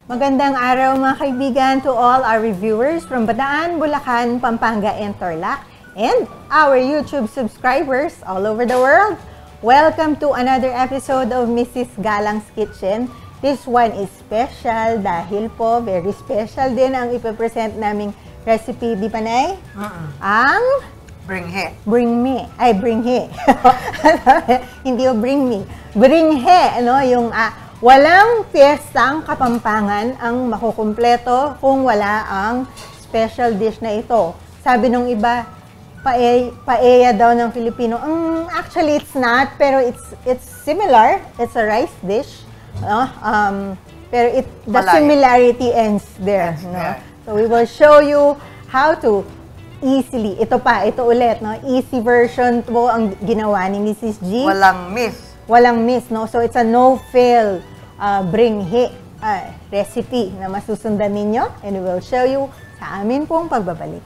Magandang araw mga kaibigan to all our reviewers from Bataan, Bulacan, Pampanga, and Tarlac, and our YouTube subscribers all over the world. Welcome to another episode of Mrs. Galang's Kitchen. This one is special dahil po very special din ang ipapresent naming recipe, di pa Nay? Ang Bringhe. Bring me. Ay, bringhe. Hindi o bring me. Bringhe, ano, yung walang piyestang Kapampangan ang makukumpleto kung wala ang special dish na ito. Sabi nung iba, paella daw ng Filipino. Actually, it's not, pero it's similar. It's a rice dish. No? Pero the similarity ends there. Yes, no? yeah. So we will show you how to easily. Ito ulit, no? Easy version po ang ginawa ni Mrs. G. Walang miss. Walang miss, no? So it's a no-fail bringhe recipe na masusundan ninyo, and we will show you sa amin pong pagbabalik.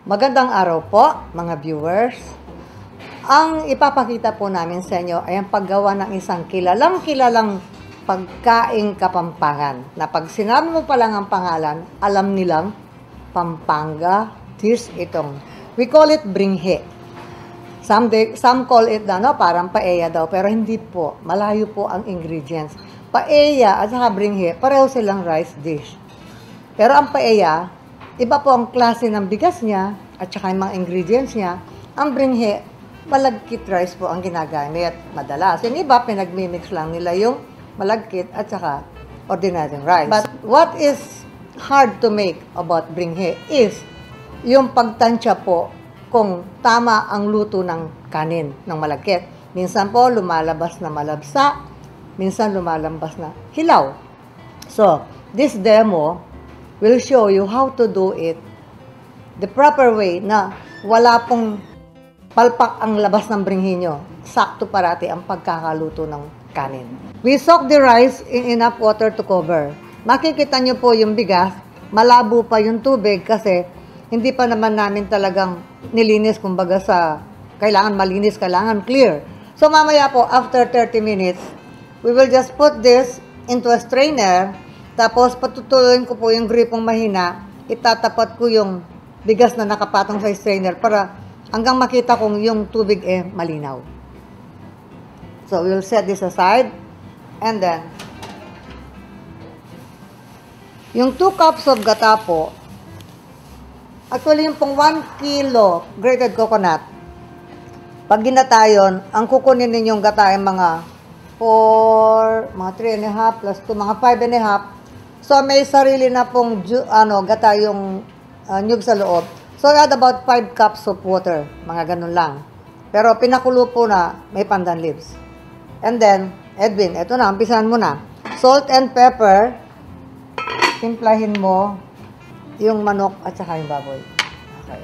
Magandang araw po, mga viewers. Ang ipapakita po namin sa inyo ay ang paggawa ng isang kilalang pagkaing Kapampangan na pag sinabi mo pa lang ang pangalan, alam nilang Pampanga dish itong. We call it bringhe. Some call it parang paella daw, pero hindi po. Malayo po ang ingredients. Paella at saka bringhe, pareho silang rice dish. Pero ang paella, iba po ang klase ng bigas niya at saka yung mga ingredients niya. Ang bringhe, malagkit rice po ang ginagamit madalas. Yung iba, pinagmimix lang nila yung malagkit at saka ordinary rice. But what is hard to make about bringhe is yung pagtansya po kung tama ang luto ng kanin ng malagkit. Minsan po lumalabas na malabsa, minsan lumalabas na hilaw. So, this demo will show you how to do it the proper way na wala pong palpak ang labas ng bringhe nyo. Sakto parati ang pagkakaluto ng kanin. We soak the rice in enough water to cover. Makikita nyo po yung bigas, malabo pa yung tubig kasi hindi pa naman namin talagang nilinis, kumbaga sa kailangan malinis, kailangan clear. So, mamaya po, after 30 minutes, we will just put this into a strainer. Tapos, patutuloyin ko po yung gripong mahina. Itatapat ko yung bigas na nakapatong sa strainer para hanggang makita kong yung tubig malinaw. So, we'll set this aside. And then, yung 2 cups of gata po, actually yung pong 1 kilo grated coconut, pag ginata yun, ang kukunin ninyong gata ay mga 3.5 plus 2, mga 5.5. So, may sarili na pong gata yung nyug sa loob. So, add about 5 cups of water. Mga ganun lang. Pero, pinakulo po na may pandan leaves. And then, Edwin, eto na, umpisahan mo na. Salt and pepper. Timplahin mo yung manok at saka yung baboy. Okay.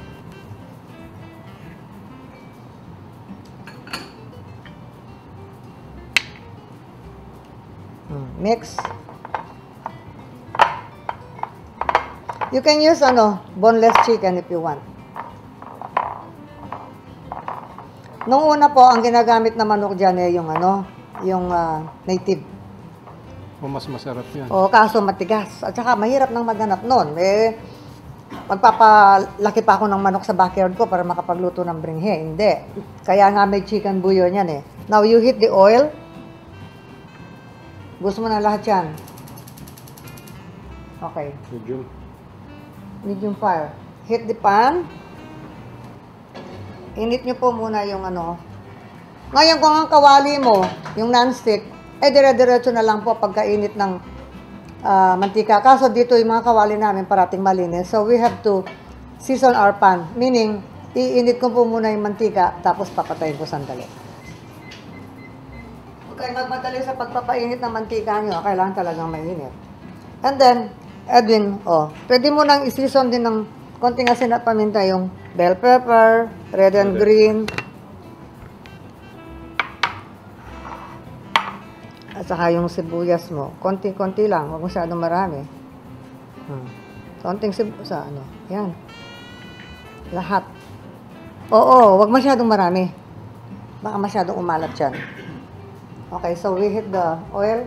Mix. You can use boneless chicken if you want. Nung una po, ang ginagamit na manok dyan yung native. Mas masarap yan. O, kaso matigas. At saka mahirap nang maghanap nun. Magpapalaki pa ako ng manok sa backyard ko para makapagluto ng bringhe. Hindi. Kaya nga may chicken bouillon yan eh. Now, you heat the oil. Gusto mo na lahat yan. Okay. Medium fire. Heat the pan. Init nyo po muna yung Ngayon, kung ang kawali mo, yung non-stick, dire-diretso na lang po pagkainit ng mantika. Kaso dito yung mga kawali namin parating malinis. So, we have to season our pan. Meaning, iinit ko po muna yung mantika, tapos papatayin ko sandali. Okay, magmadali sa pagpapainit ng mantika nyo, kailangan talagang mainit. And then, Edwin, pwede mo nang i-season din ng konting asin at paminta yung bell pepper, red and green, at saka yung sibuyas mo. Konti-konti lang, huwag masyadong marami. Konting sibuyas, yan. Lahat. Oo, huwag masyadong marami. Baka masyadong umalat yan. Okay, so we heat the oil.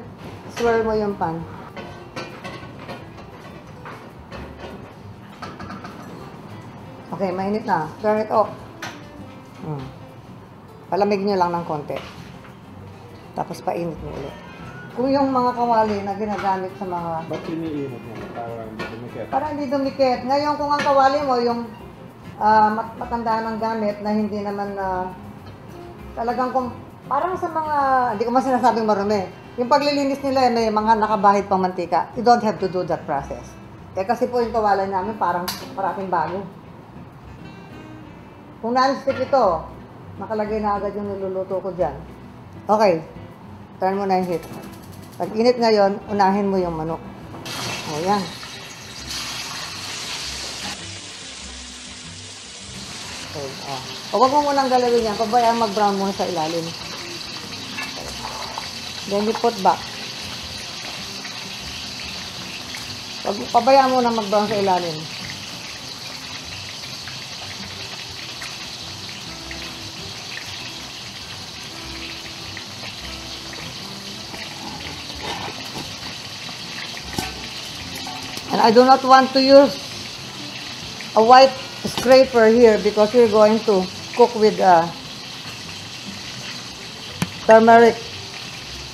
Swirl mo yung pan. Okay, mainit na. Turn it off. Palamig nyo lang ng konti. Tapos painit mo ulit. Kung yung mga kawali na ginagamit sa mga... Ba't iniinit mo? Para hindi dumikit? Para hindi dumikit. Ngayon, kung ang kawali mo, yung matanda ng gamit na hindi naman talagang parang sa mga... Hindi ko mas sinasabing marumi. Yung paglilinis nila, may mga nakabahid pang mantika. You don't have to do that process. Kasi po yung kawali namin parang parating bago. Kung non-stick ito, nakalagay na agad yung niluluto ko dyan. Okay. Turn mo na yung heat. Pag init ngayon, unahin mo yung manok. O, yan. Okay, huwag mo munang galawin yan. Pabayaan mag-brown muna sa ilalim. Okay. Then you put back. Pabayaan mo na mag-brown sa ilalim. And I do not want to use a white scraper here because we're going to cook with turmeric.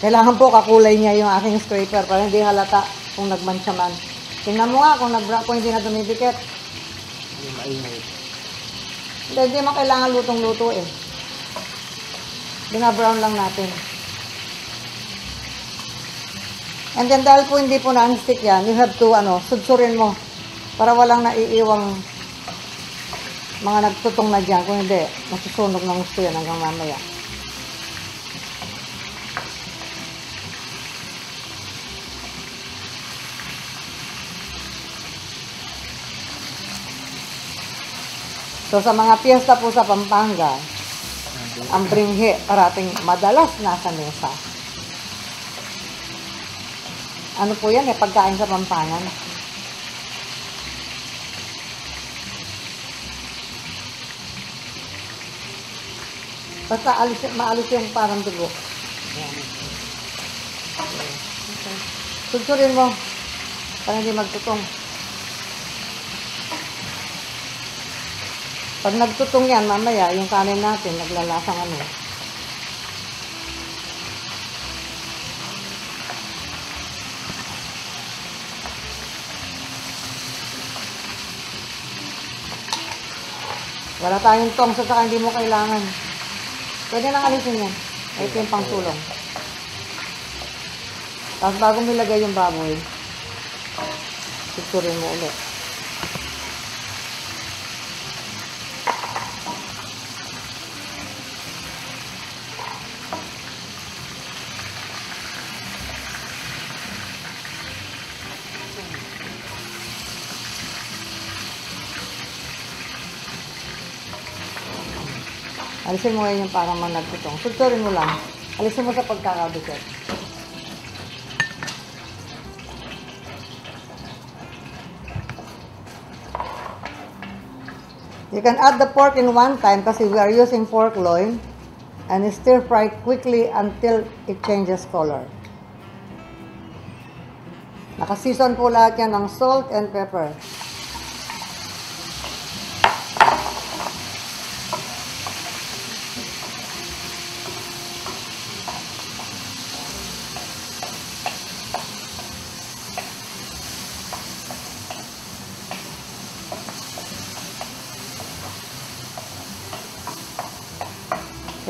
Kailangan po kakulay niya yung aking scraper para hindi halata kung nagmantsa man. Tingnan mo nga kung hindi na dumidikit. Hindi mo kailangan lutong-luto eh. Bina-brown lang natin. And then dahil po hindi po non-stick yan, you have to sudsurin mo para walang naiiwang mga nagtutong na dyan. Kung hindi, masusunog ng gusto yan hanggang mamaya. So sa mga piyesta po sa Pampanga, ang bringhe parating madalas nasa mesa. Ano po yan pagkain sa Pampangan. Basta maalis yung parang dugo. Ayan. Okay. Susurin mo para hindi magtutong. Pag nagtutong yan, mamaya, yung kanin natin, naglalasang ano. Wala tayong tong, so saka hindi mo kailangan. Pwede nang alisin yan. Ito yung pangtulong. Tapos bago mo ilagay yung baboy, susurin mo ulit. Alisin mo ngayon yung parang managtutong. Susurin mo lang. Alisin mo sa pagkakabikot. You can add the pork in one time kasi we are using pork loin and stir fry quickly until it changes color. Naka-season po lahat yan ng salt and pepper.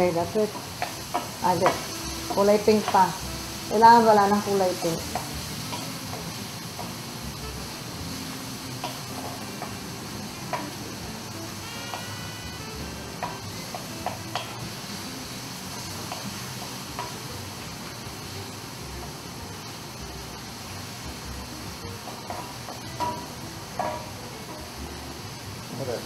Okay, that's it. Adik. Kulay pink pa. Kailangan wala ng kulay pink. Okay.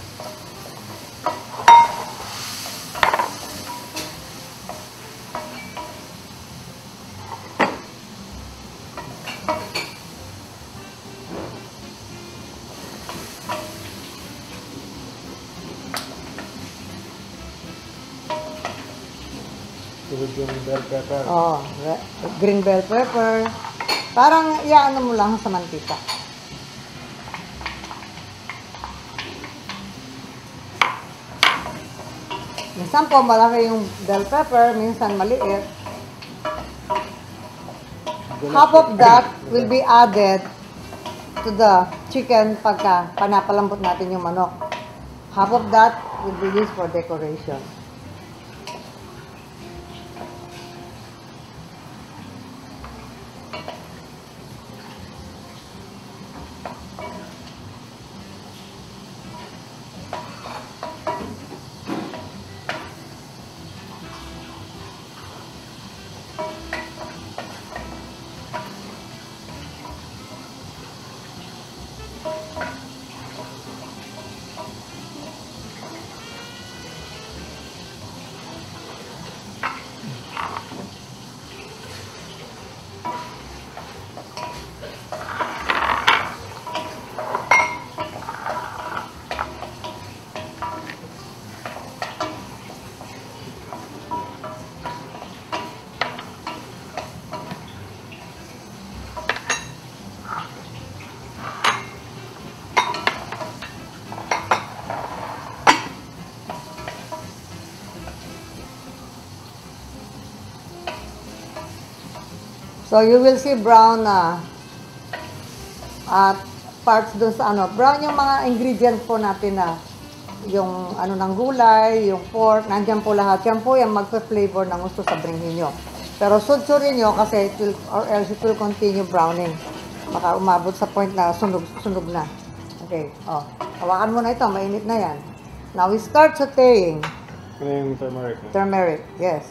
Tulad yung bell pepper. Oh, green bell pepper. Parang iyaano mo lang sa mantika. Minsan po malaki yung bell pepper, minsan maliit. Half of that will be added to the chicken pagka panapalambot natin yung manok. Half of that will be used for decoration. So you will see brown parts dun sa ano. Brown yung mga ingredients po natin na yung ano ng gulay, yung pork, nandiyan po lahat. Yan po yung magpe-flavor ng gusto sa bringhin nyo. Pero sudsurin nyo kasi it will, or else it will continue browning. Baka umabot sa point na sunog na. Okay, oh. Hawakan mo na ito, mainit na yan. Now we start sauteing. Ano yung turmeric? Turmeric, yes.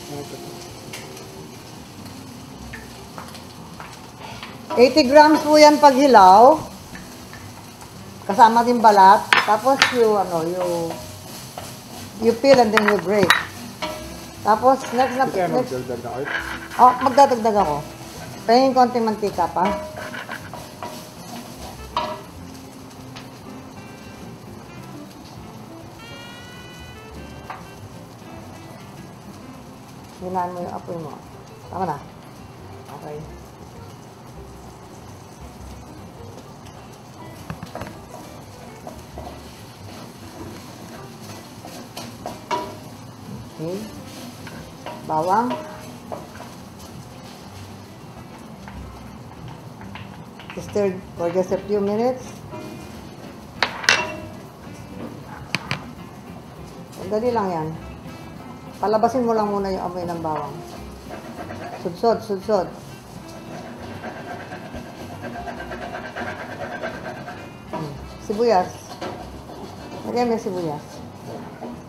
Okay. 80 grams po yan pag hilaw. Kasama din balat. Tapos you peel and then you break. Tapos, next. Kaya magdagdag na oil? Oh, magdadagdag ako. Pahingin konting mantika pa. Hinaan mo yung apoy mo. Tama na. Okay. Okay. Bawang. Stir for just a few minutes. Dali lang yan. Palabasin mo lang muna yung amoy ng bawang. Sudsod, sudsod. Sibuyas. Lagyan mo yung sibuyas.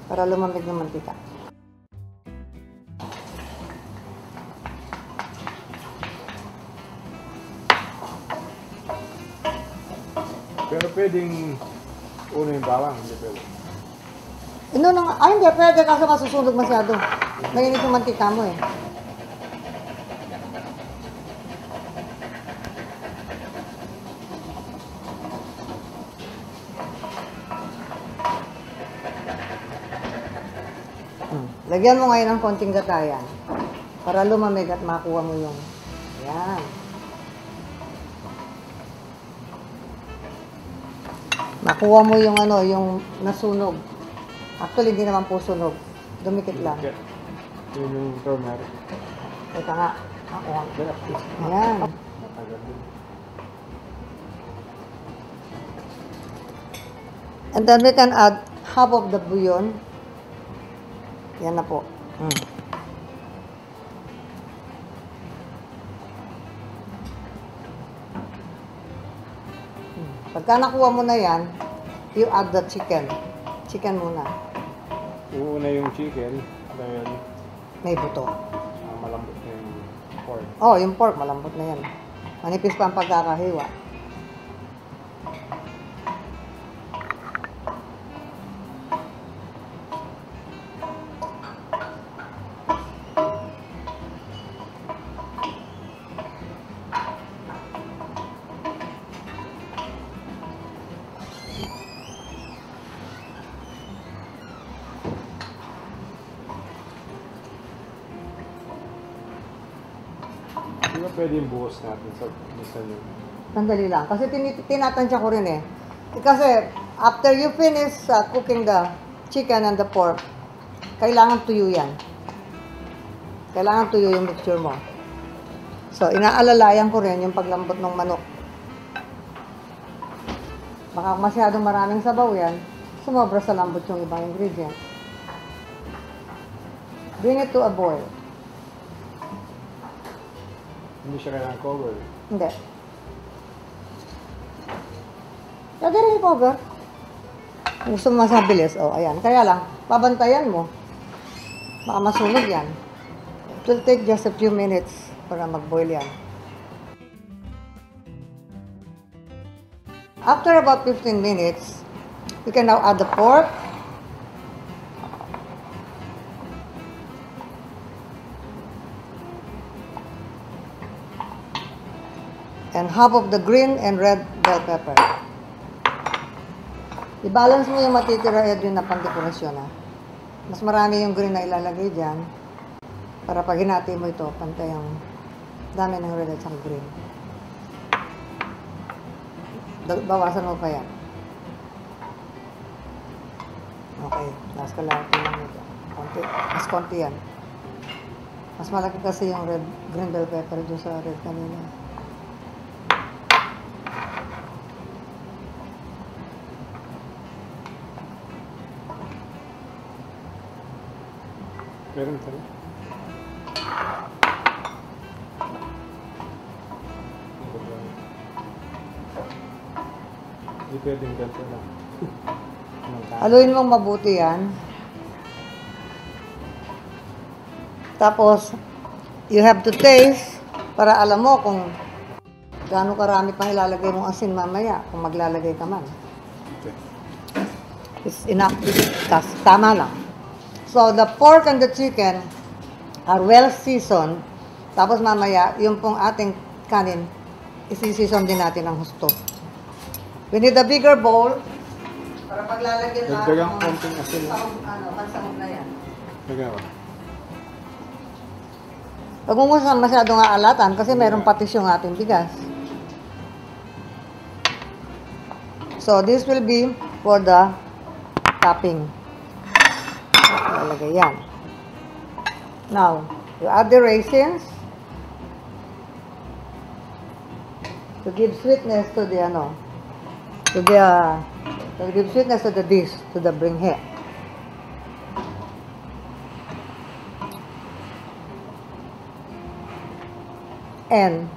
Para lumamig ng mantika. Pero pwedeng una yung bawang, hindi pwede. Hindi pwede kasi masusunog masyado. Mainit yung mantika mo eh. Lagyan mo ngayon ng konting gatayan para lumamig at makuha mo yung yan. Makuha mo yung yung nasunog. Actually, hindi naman po sunog. Dumikit lang. Okay. Yun yung turmeric. Teka nga. Ako. Ayan. Matagal din. And then we can add half of the bouillon. Yan na po. Pagka nakuha mo na yan, you add the chicken. Chicken muna. Uuna yung chicken dahil May buto. malambot na yung pork. Oh, yung pork, malambot na yan. Manipis pa ang pagkakahiwa. Di ba pwede yung buhos natin sa minsan yung Sandali lang. Kasi tinatansya ko rin eh. Kasi after you finish cooking the chicken and the pork, kailangan tuyo yan. Kailangan tuyo yung mixture mo. So, inaalalayan ko rin yung paglambot ng manok. Baka masyadong maraming sabaw yan, sumobra sa lambot yung ibang ingredient. Bring it to a boil. hindi siya kailangan cover. Hindi. Lagyan rin yung cover. Gusto mo mas mabilis. O, ayan. Kaya lang, babantayan mo. Baka masunog yan. It will take just a few minutes para mag-boil yan. After about 15 minutes, you can now add the pork. And half of the green and red bell pepper. I-balance mo yung matitira Edwin na pang-dekorasyon ha. Mas marami yung green na ilalagay dyan. Para pag hinati mo ito, pantay ang dami ng red at saka green. Bawasan mo pa yan. Okay, last kalahati lang ito. Konti, mas konti yan. Mas malaki kasi yung red, green bell pepper doon sa red kanina. Meron tayo. Hindi pwedeng ganito lang. Haluin mong mabuti yan. Tapos, you have to taste para alam mo kung gaano karami pang ilalagay mong asin mamaya kung maglalagay ka man. Okay. It's enough. Tama lang. So, the pork and the chicken are well seasoned. Tapos mamaya, yung pong ating kanin, isi-season din natin ng husto. We need a bigger bowl para paglalagyan Dagdagang konting asin. pansahog na yan. Nagawa. Huwag mo masyadong aalatan kasi mayroong patis yung ating bigas. So, this will be for the topping. Lalagay yan. Now, you add the raisins to give sweetness to the to give sweetness to the dish, to the bringhe. And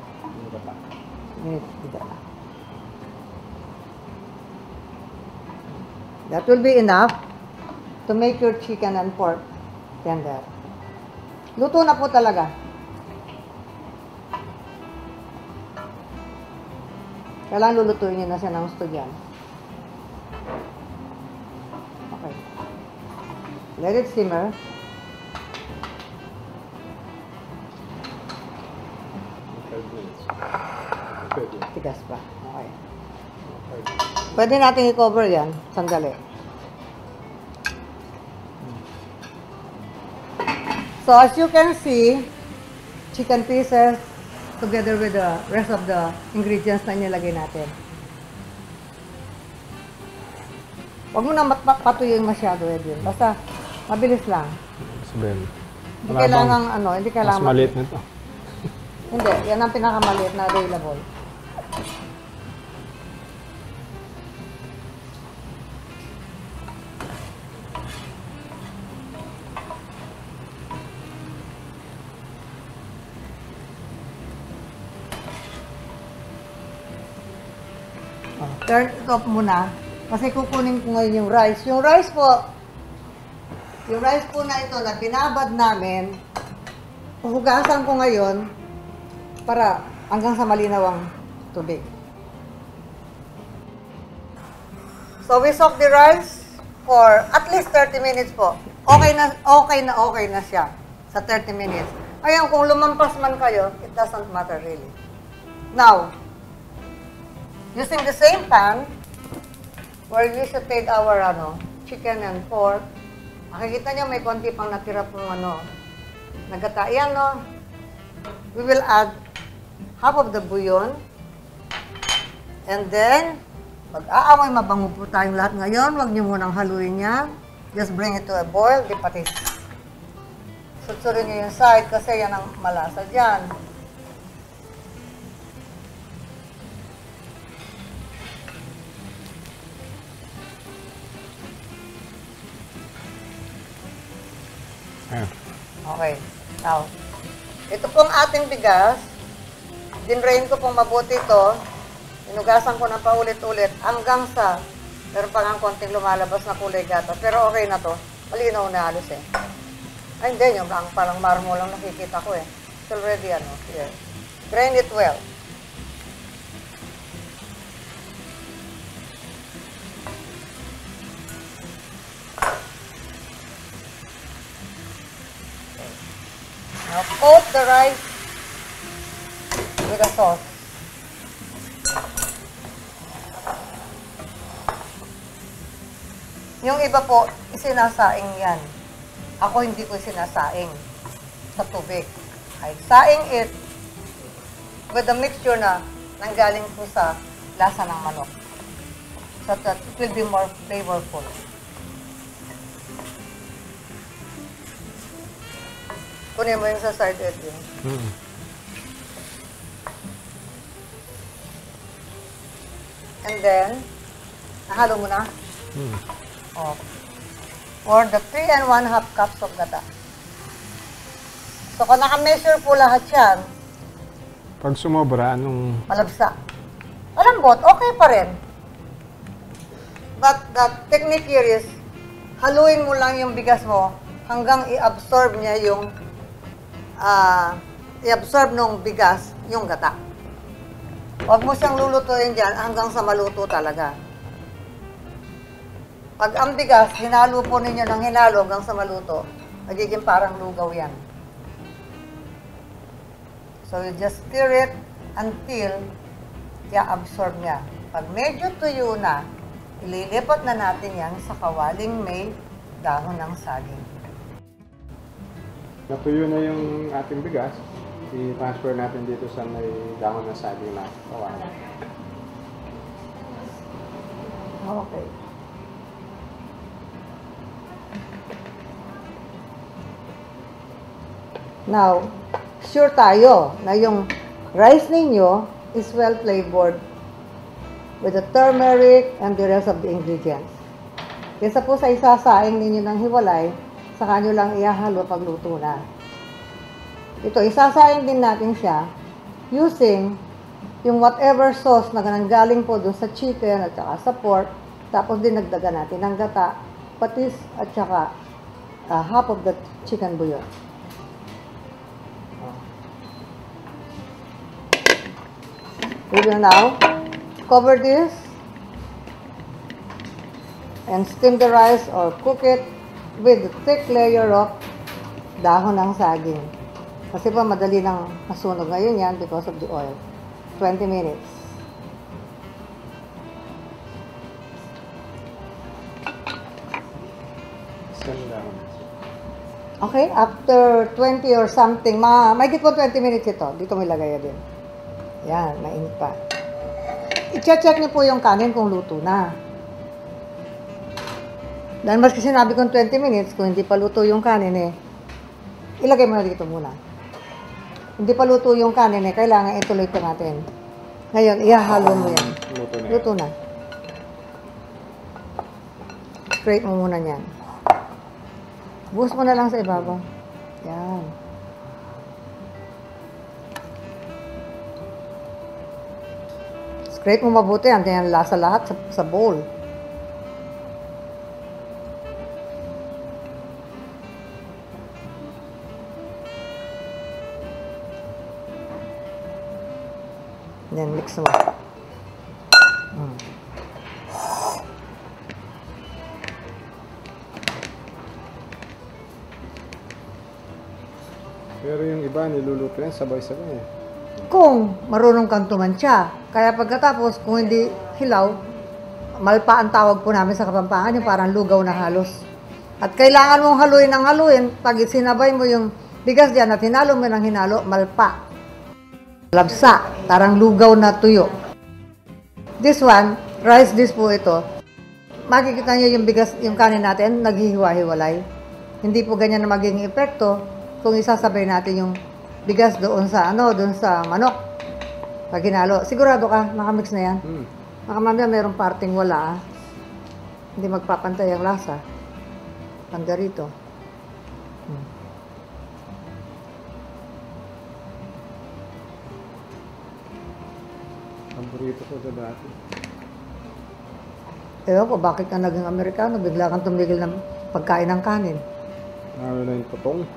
that will be enough to make your chicken and pork tender. Luto na po talaga. Kailangan lulutuin niyo na siya ng gusto dyan. Okay. Let it simmer. Tigas pa. Okay. Pwede natin i-cover yan. Sandali. So, as you can see, chicken pieces together with the rest of the ingredients na nilagay natin. Huwag mo na patuyuin masyado, Edwin. Basta, mabilis lang. Sabihin. Hindi kailangan, hindi kailangan. Mas maliit nito. Hindi, yan ang pinakamaliit na available. Turn it off muna. Kasi kukunin ko ngayon yung rice. Yung rice po na ito na binabad namin, hugasan ko ngayon para hanggang sa malinaw ang tubig. So we soak the rice for at least 30 minutes po. Okay na siya sa 30 minutes. Ngayon, kung lumampas man kayo, it doesn't matter really. Now, using the same pan, where we sauteed our chicken and pork, makikita nyo may konti pang natira pong nagata. Yan, we will add half of the bouillon. And then, mag-aamoy, mabango po tayong lahat ngayon. Huwag nyo munang haluin yan. Just bring it to a boil, di patis. Sutsurin nyo yung side kasi yan ang malasa dyan. Okay. Now, ito pong ating bigas. Dinrain ko pong mabuti ito. Inugasan ko na paulit-ulit hanggang sa meron pa nga konting lumalabas na kulay gata. Pero okay na to. Malinaw na halos eh. Ay, hindi. Yung parang marmo lang nakikita ko eh. It's already here. Drain it well. Now, coat the rice with a sauce. Yung iba po, isinasaing yan. Ako hindi ko isinasaing sa tubig. I saing it with a mixture na nanggaling po sa lasa ng manok. So that it will be more flavorful. Kunin mo yung sa side edge. And then, nahalo mo na? Oh. For the 3 1/2 cups of gata. So, kung naka-measure po lahat yan, Pag sumobra, anong... malabsa. Malambot, okay pa rin. But the technique here is, haluin mo lang yung bigas mo hanggang i-absorb niya yung i-absorb ng bigas yung gata. Huwag mo siyang lulutuin dyan hanggang sa maluto talaga. Pag ang bigas, hinalo po ninyo ng hinalo hanggang sa maluto, magiging parang lugaw yan. So, you just stir it until i-absorb niya. Pag medyo tuyo na, ililipat na natin yan sa kawaling may dahon ng saging. Natuyo na yung ating bigas. I-transfer natin dito sa may dahon ng saging na kawawa. Okay. Now, sure tayo na yung rice ninyo is well flavored with the turmeric and the rest of the ingredients. Kesa po sa isasaing ninyo ng hiwalay, saka nyo lang ihahalo pag luto na. Ito, isasaing din natin siya using yung whatever sauce na galing po doon sa chicken at saka sa pork, tapos dinagdagan natin ng gata, patis at saka half of the chicken bouillon. We will now cover this and steam the rice or cook it with a thick layer of dahon ng saging. Kasi pa madali nang masunog ngayon yan because of the oil. 20 minutes. Send down. Okay, after 20 or something, mahigit po 20 minutes ito. Dito may lagay din. Yan, mainit pa. I-check niyo po yung kanin kung luto na. Dahil mas kasi sinabi kong 20 minutes, kung hindi pa luto yung kanin ilagay mo na dito muna. Hindi pa luto yung kanin kailangan ituloy pa natin. Ngayon, ihahalo mo yan. Luto na. Luto na. Scrape mo muna yan. Buhos mo na lang sa ibabaw. Yan. Scrape mo mabuti. Andiyan yan lasa lahat sa bowl. Then mix mo. Pero yung iba niluluto yan sabay-sabay. Kung marunong kang tumansya. Kaya pagkatapos, kung hindi hilaw, malpa ang tawag po namin sa Kapampangan, yung parang lugaw na halos. At kailangan mong haluin ng haluin, pag sinabay mo yung bigas dyan at hinalo mo ng hinalo, malpa. Labsa, parang lugaw na tuyo. This one, rice dish po ito. Makikita niyo yung bigas, yung kanin natin, naghihiwa-hiwalay. Hindi po ganyan na magiging epekto kung isasabay natin yung bigas doon sa doon sa manok. Pag hinalo, sigurado ka, nakamix na yan. Baka mamaya mayroong parting wala. Hindi magpapantay ang lasa. Hangga rito. Paborito ko ito dati. Ewan ko, bakit ka naging Amerikano? Bigla kang tumigil ng pagkain ng kanin. Lalo na yung potong.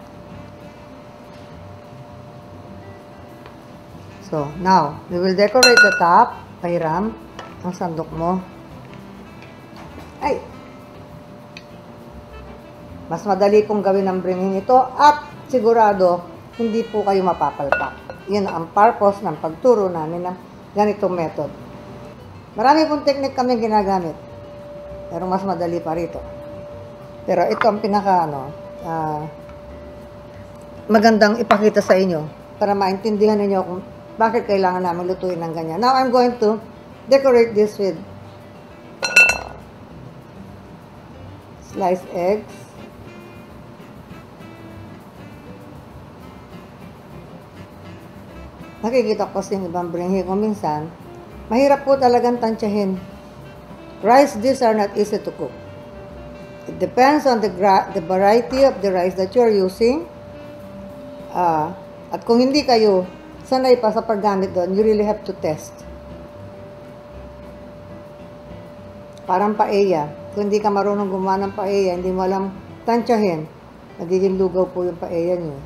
So, now, we will decorate the top. Pahiram ang sandok mo. Ay! Mas madali pong gawin ang bringing ito at sigurado, hindi po kayo mapapalpak. Yun ang purpose ng pagturo namin ng ganitong method. Marami pong technique kami ginagamit. Pero mas madali pa rito. Pero ito ang pinaka, magandang ipakita sa inyo para maintindihan ninyo kung bakit kailangan namin lutuin ng ganyan. Now, I'm going to decorate this with sliced eggs. Nakikita ko kasi yung ibang bringhe ko minsan, mahirap po talagang tansyahin. Rice dishes are not easy to cook. It depends on the variety of the rice that you're using. At kung hindi kayo sanay pa sa paggamit doon, you really have to test. Parang paella. Kung hindi ka marunong gumawa ng paella, hindi mo alam tansyahin, nagiging lugaw po yung paella nyo.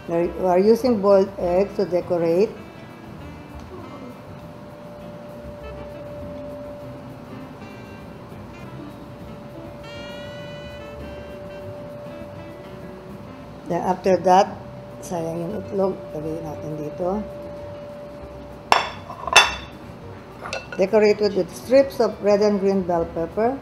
We are using boiled eggs to decorate. Then after that, sayang yung itlog, lagay natin dito. Decorated with strips of red and green bell pepper.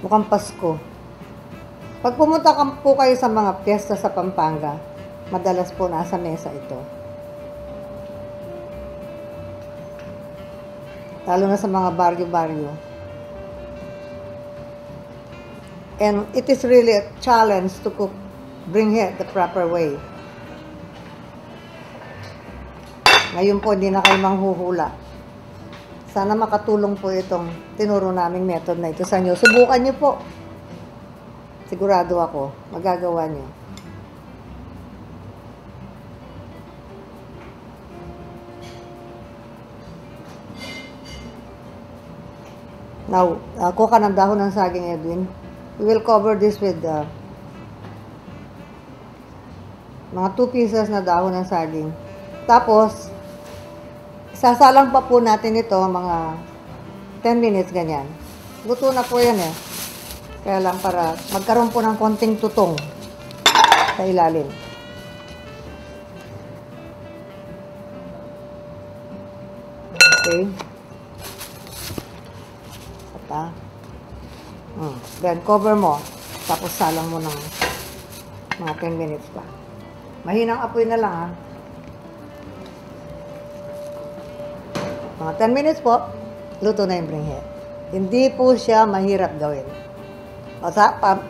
Mukhang Pasko. Pag pumunta po kayo sa mga piyesta sa Pampanga, madalas po nasa mesa ito. Lalo na sa mga baryo-baryo. And it is really a challenge to cook bringhe the proper way. Ngayon po, hindi na kayo manghuhula. Sana makatulong po itong tinuro naming method na ito sa inyo. Subukan nyo po. Sigurado ako, magagawa nyo. Now, kuha ng dahon ng saging, Edwin. We will cover this with mga 2 pieces na dahon ng saging. Tapos, sasalang pa po natin ito mga 10 minutes ganyan. Luto na po yan eh. Kaya lang para magkaroon po ng konting tutong sa ilalim. Okay. Ata. Then, cover mo. Tapos, salang mo ng mga 10 minutes pa. Mahinang apoy na lang, ha. Mga 10 minutes po, luto na yung bringhe. Hindi po siya mahirap gawin. O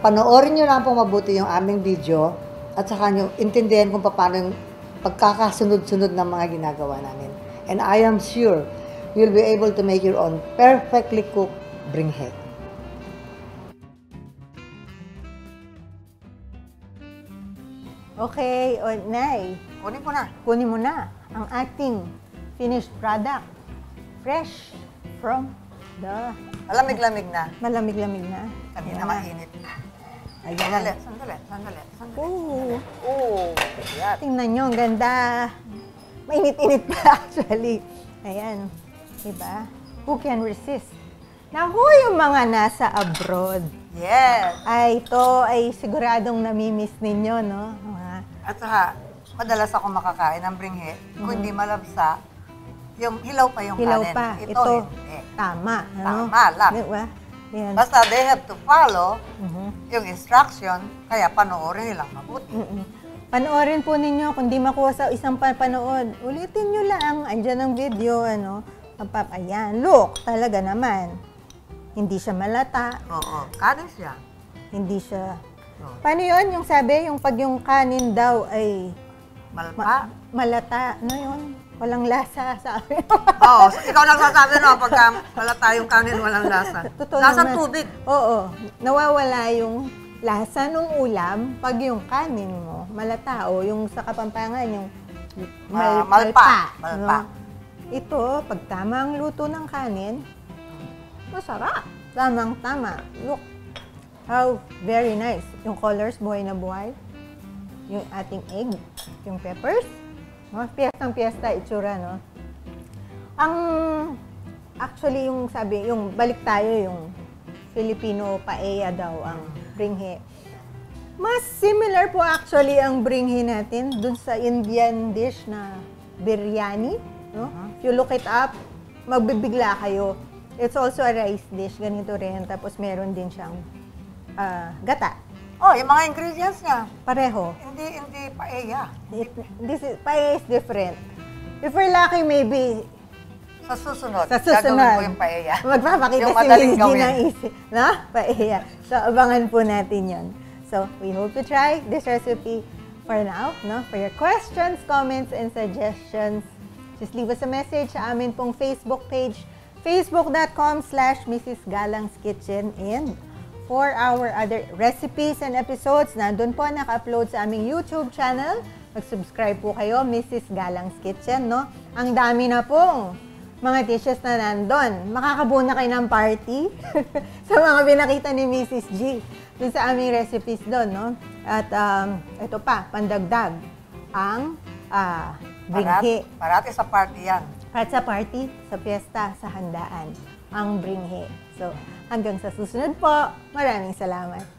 panoorin nyo lang po mabuti yung aming video at saka nyo intindihan kung paano yung pagkakasunod-sunod ng mga ginagawa namin. And I am sure you'll be able to make your own perfectly cooked bringhe. Okay, Nay, Kunin ko na. kunin mo na ang ating finished product. Fresh from the Malamig-lamig na. malamig-lamig na. Kanina Ayan na. mainit. Ayan. Sandali. Oo. Oh, yan. Tingnan nyo, ang ganda. Mainit-init pa actually. Ayan. Diba? Who can resist? Naku, yung mga nasa abroad. Yes. Ay, ito ay siguradong namimiss ninyo, no? At saka, madalas ako makakain ng bringhe. Kung hindi malabsa, yung hilaw pa yung Hilaw kanin. pa. Ito, Ito, hindi. tama. Ano? Tama lang. Diba? Yan. Basta they have to follow Mhm. yung instruction, kaya panoorin nilang mabuti. Mm-mm. Panoorin po ninyo, kung di makuha sa isang panood, ulitin nyo lang. Andyan ang video, ano. Ayan, look, talaga naman. Hindi siya malata, Oo, kanin siya. hindi siya... Oo. Paano yun? Yung sabi, yung pag yung kanin daw ay Malpa. malata, ano yun? Walang lasa, sabi. Oo, ikaw nagsasabi no, pagka malata yung kanin, walang lasa. Totoo Lasang naman. tubig. Oo, nawawala yung lasa ng ulam pag yung kanin mo malata o yung sa Kapampangan yung Malpa. no? Ito, pag tama ang luto ng kanin, masarap. Tamang-tama. Look how very nice. Yung colors, buhay na buhay. Yung ating egg, yung peppers. No? Piyestang-piyesta, itsura, no? Ang, actually, yung sabi, yung balik tayo, yung Filipino paella daw ang bringhe. Mas similar po actually ang bringhe natin dun sa Indian dish na biryani. No? If you look it up, magbibigla kayo. It's also a rice dish, ganito rin. Tapos meron din siyang gata. Oh, yung mga ingredients niya. Pareho. Hindi paella. Paella is different. If we're lucky, maybe Sa susunod, sa gagawin susunod, ko yung paella. magpapakita Yung si madaling Miss G gawin. ng isip. No? Paella. So, abangan po natin yon. So, we hope you try this recipe for now. No? For your questions, comments, and suggestions, just leave us a message sa amin pong Facebook page, facebook.com/Mrs. Galang's Kitchen. And for our other recipes and episodes, nandun po naka-upload sa aming YouTube channel. Mag-subscribe po kayo, Mrs. Galang's Kitchen. No? Ang dami na pong mga dishes na nandun. Makakabuo na kayo ng party sa mga binakita ni Mrs. G dun sa aming recipes doon, no? At ito pa, pandagdag, ang Bringhe. Parati sa party yan. At sa party, sa fiesta, sa handaan, ang bringhe. So, hanggang sa susunod po, maraming salamat.